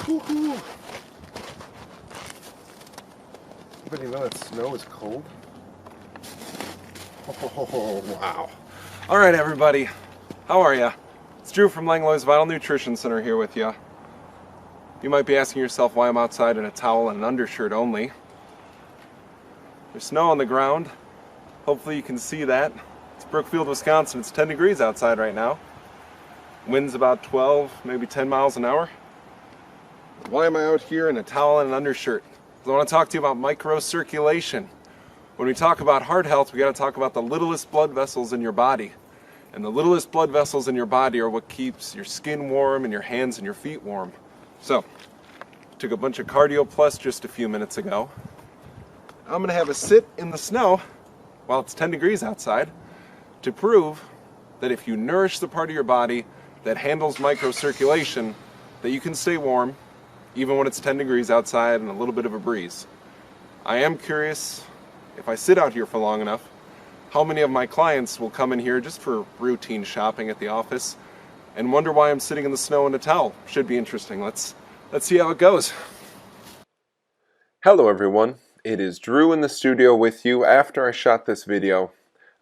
Anybody know that snow is cold? Oh, wow. All right, everybody. How are ya? It's Drew from Langlois Vital Nutrition Center here with you. You might be asking yourself why I'm outside in a towel and an undershirt only. There's snow on the ground. Hopefully you can see that. It's Brookfield, Wisconsin. It's 10 degrees outside right now. Wind's about 12, maybe 10 miles an hour. Why am I out here in a towel and an undershirt? I want to talk to you about microcirculation. When we talk about heart health, we got to talk about the littlest blood vessels in your body. And the littlest blood vessels in your body are what keeps your skin warm and your hands and your feet warm. So, took a bunch of Cardio Plus just a few minutes ago. I'm going to have a sit in the snow while it's 10 degrees outside to prove that if you nourish the part of your body that handles microcirculation, that you can stay warm even when it's 10 degrees outside and a little bit of a breeze. I am curious, if I sit out here for long enough, how many of my clients will come in here just for routine shopping at the office and wonder why I'm sitting in the snow in a towel. Should be interesting. Let's see how it goes. Hello everyone, it is Drew in the studio with you. After I shot this video,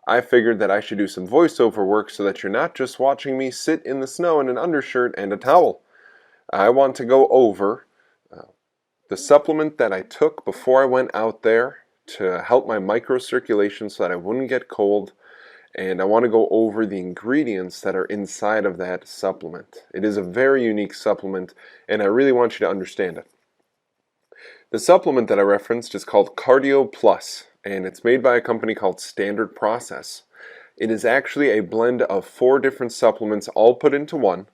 I figured that I should do some voiceover work so that you're not just watching me sit in the snow in an undershirt and a towel. I want to go over the supplement that I took before I went out there to help my microcirculation so that I wouldn't get cold, and I want to go over the ingredients that are inside of that supplement. It is a very unique supplement, and I really want you to understand it. The supplement that I referenced is called Cardio Plus, and it's made by a company called Standard Process. It is actually a blend of 4 different supplements all put into one.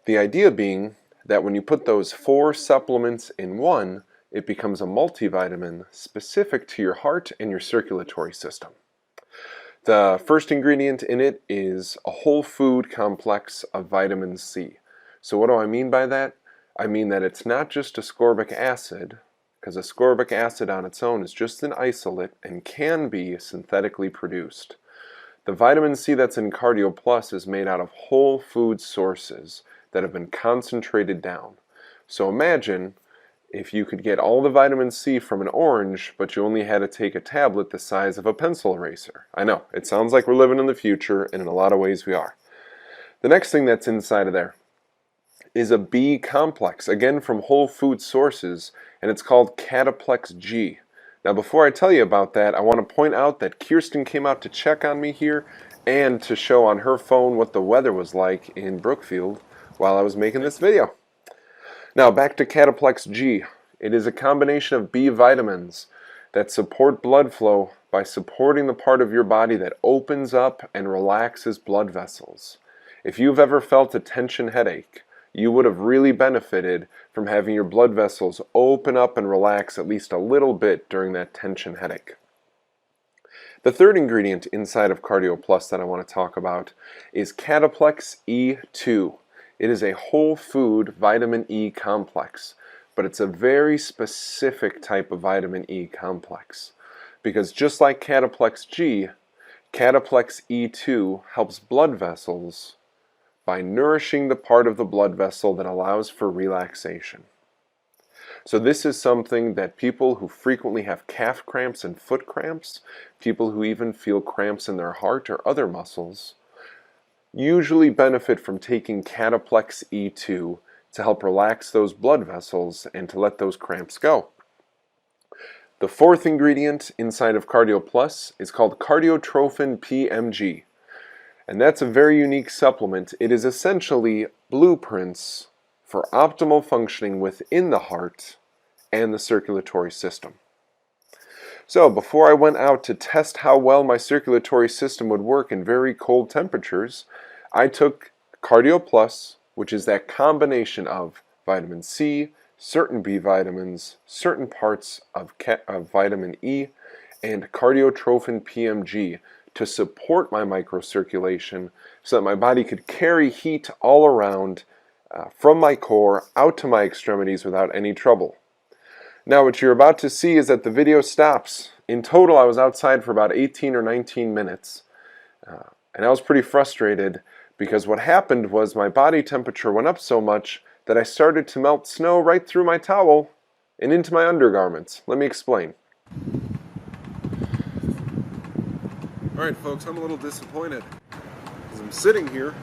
The idea being that when you put those 4 supplements in one, it becomes a multivitamin specific to your heart and your circulatory system. The first ingredient in it is a whole food complex of vitamin C. So what do I mean by that? I mean that it's not just ascorbic acid, because ascorbic acid on its own is just an isolate and can be synthetically produced. The vitamin C that's in Cardio Plus is made out of whole food sources that have been concentrated down. So imagine if you could get all the vitamin C from an orange, but you only had to take a tablet the size of a pencil eraser. I know, it sounds like we're living in the future, and in a lot of ways we are. The next thing that's inside of there is a B complex, again from whole food sources, and it's called Cataplex G. Now before I tell you about that, I want to point out that Kirsten came out to check on me here and to show on her phone what the weather was like in Brookfield while I was making this video. Now back to Cataplex G. It is a combination of B vitamins that support blood flow by supporting the part of your body that opens up and relaxes blood vessels. If you've ever felt a tension headache, you would have really benefited from having your blood vessels open up and relax at least a little bit during that tension headache. The third ingredient inside of Cardio Plus that I want to talk about is Cataplex E2. It is a whole food vitamin E complex, but it's a very specific type of vitamin E complex. Because just like Cataplex G, Cataplex E2 helps blood vessels by nourishing the part of the blood vessel that allows for relaxation. So this is something that people who frequently have calf cramps and foot cramps, people who even feel cramps in their heart or other muscles, usually benefit from taking Cataplex E2 to help relax those blood vessels and to let those cramps go. The fourth ingredient inside of Cardio Plus is called Cardiotrophin PMG. And that's a very unique supplement. It is essentially blueprints for optimal functioning within the heart and the circulatory system. So before I went out to test how well my circulatory system would work in very cold temperatures, I took Cardio Plus, which is that combination of vitamin C, certain B vitamins, certain parts of vitamin E, and Cardiotrophin PMG to support my microcirculation so that my body could carry heat all around from my core out to my extremities without any trouble. Now what you're about to see is that the video stops. In total I was outside for about 18 or 19 minutes and I was pretty frustrated because what happened was my body temperature went up so much that I started to melt snow right through my towel and into my undergarments. Let me explain. Alright folks, I'm a little disappointed because I'm sitting here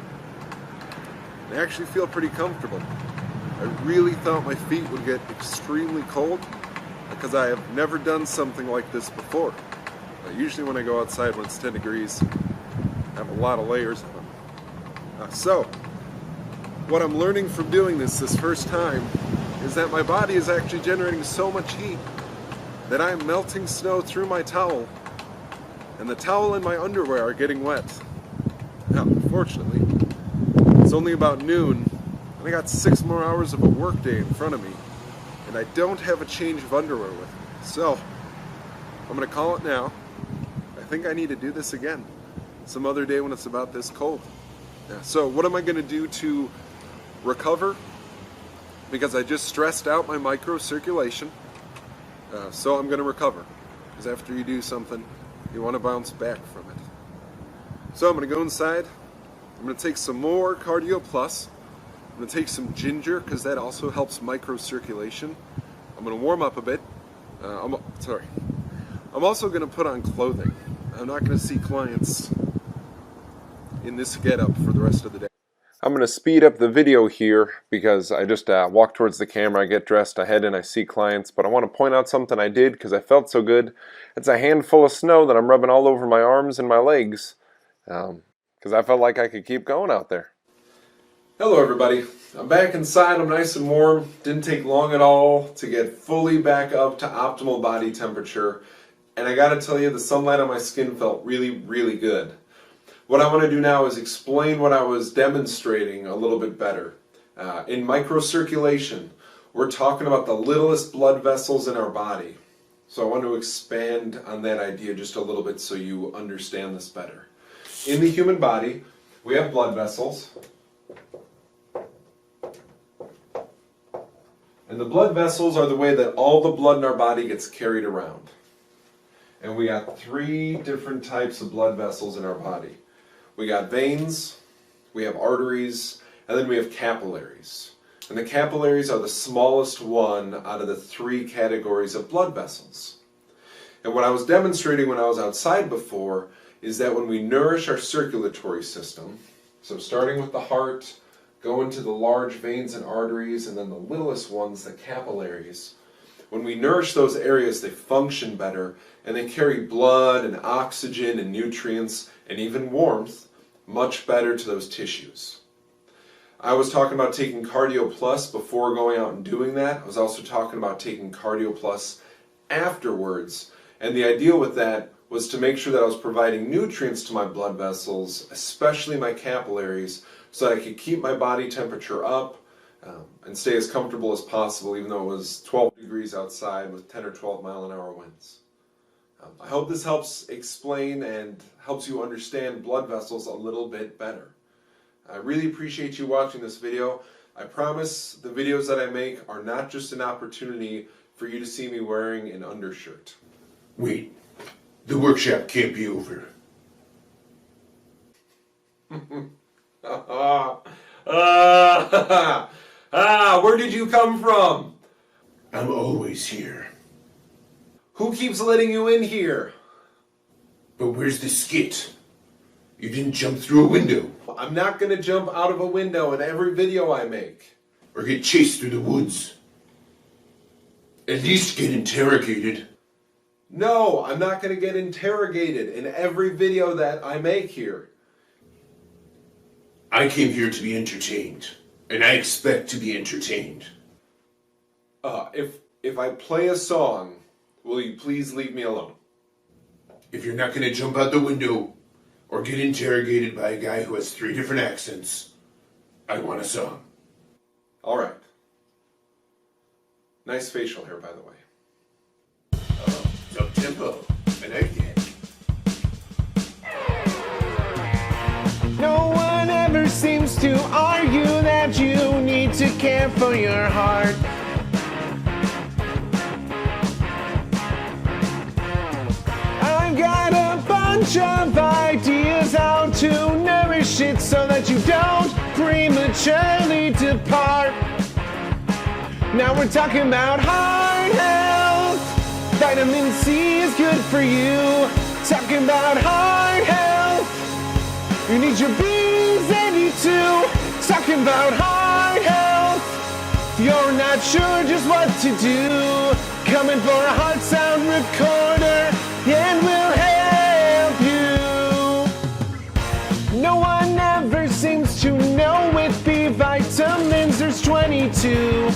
and I actually feel pretty comfortable. I really thought my feet would get extremely cold because I have never done something like this before. Usually when I go outside when it's 10 degrees, I have a lot of layers on. So, what I'm learning from doing this first time is that my body is actually generating so much heat that I'm melting snow through my towel, and the towel and my underwear are getting wet. Now, unfortunately, it's only about noon, and I got 6 more hours of a work day in front of me, and I don't have a change of underwear with me. So, I'm gonna call it now. I think I need to do this again some other day when it's about this cold. Yeah, so what am I gonna do to recover? Because I just stressed out my microcirculation. So I'm gonna recover. Because after you do something, you wanna bounce back from it. So I'm gonna go inside. I'm gonna take some more Cardio Plus. I'm gonna take some ginger, because that also helps microcirculation. I'm gonna warm up a bit. I'm also gonna put on clothing. I'm not gonna see clients in this getup for the rest of the day. I'm going to speed up the video here because I just walk towards the camera, I get dressed ahead and I see clients, but I want to point out something I did because I felt so good. It's a handful of snow that I'm rubbing all over my arms and my legs because I felt like I could keep going out there. Hello everybody, I'm back inside, I'm nice and warm. Didn't take long at all to get fully back up to optimal body temperature, and I gotta tell you, the sunlight on my skin felt really, really good. What I want to do now is explain what I was demonstrating a little bit better. In microcirculation, we're talking about the littlest blood vessels in our body. So I want to expand on that idea just a little bit so you understand this better. In the human body, we have blood vessels. And the blood vessels are the way that all the blood in our body gets carried around. And we got 3 different types of blood vessels in our body. We got veins, we have arteries, and then we have capillaries. And the capillaries are the smallest one out of the 3 categories of blood vessels. And what I was demonstrating when I was outside before is that when we nourish our circulatory system, so starting with the heart, going to the large veins and arteries, and then the littlest ones, the capillaries, when we nourish those areas, they function better, and they carry blood and oxygen and nutrients and even warmth much better to those tissues. I was talking about taking Cardio Plus before going out and doing that. I was also talking about taking Cardio Plus afterwards, and the idea with that was to make sure that I was providing nutrients to my blood vessels, especially my capillaries, so that I could keep my body temperature up and stay as comfortable as possible, even though it was 12 degrees outside with 10 or 12 mile-an-hour winds. I hope this helps explain and helps you understand blood vessels a little bit better. I really appreciate you watching this video. I promise the videos that I make are not just an opportunity for you to see me wearing an undershirt. Wait, the workshop can't be over. Where did you come from? I'm always here. Who keeps letting you in here? But where's the skit? You didn't jump through a window. I'm not going to jump out of a window in every video I make. Or get chased through the woods. At least get interrogated. No, I'm not going to get interrogated in every video that I make here. I came here to be entertained. And I expect to be entertained. If I play a song, will you please leave me alone? If you're not going to jump out the window or get interrogated by a guy who has 3 different accents, I want a song. All right. Nice facial hair, by the way. It's up tempo. I like it. No one ever seems to argue that you need to care for your heart. I got a bunch of ideas how to nourish it so that you don't prematurely depart. Now we're talking about heart health. Vitamin C is good for you. Talking about heart health. You need your B's and E2. Talking about heart health. If you're not sure just what to do, come in for a heart sound recorder and we'll help you. No one ever seems to know with B vitamins there's 22.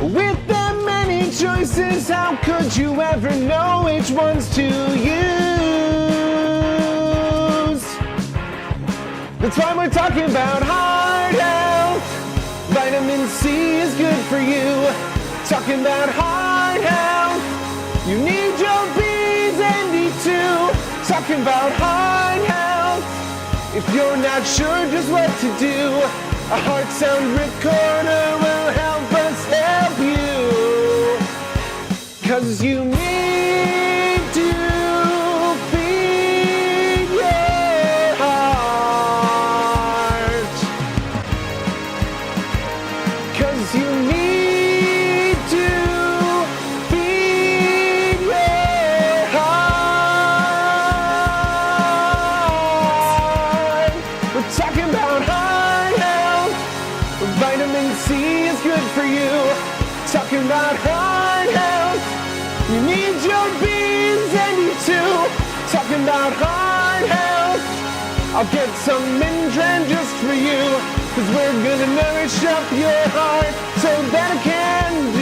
With that many choices, how could you ever know which ones to use? That's why we're talking about heart health. Vitamin C is good for you. Talking about heart health. You need your B's and D2. Talking about heart health. If you're not sure just what to do, a heart sound recorder will help us help you. 'Cause you need to feed your heart. 'Cause you need to feed your heart. We're talking about heart health. Vitamin C is good for you. Talking about heart health. You need your B's and E2. Talking about heart health. I'll get some Mindran just for you. 'Cause we're gonna nourish up your heart so that it can do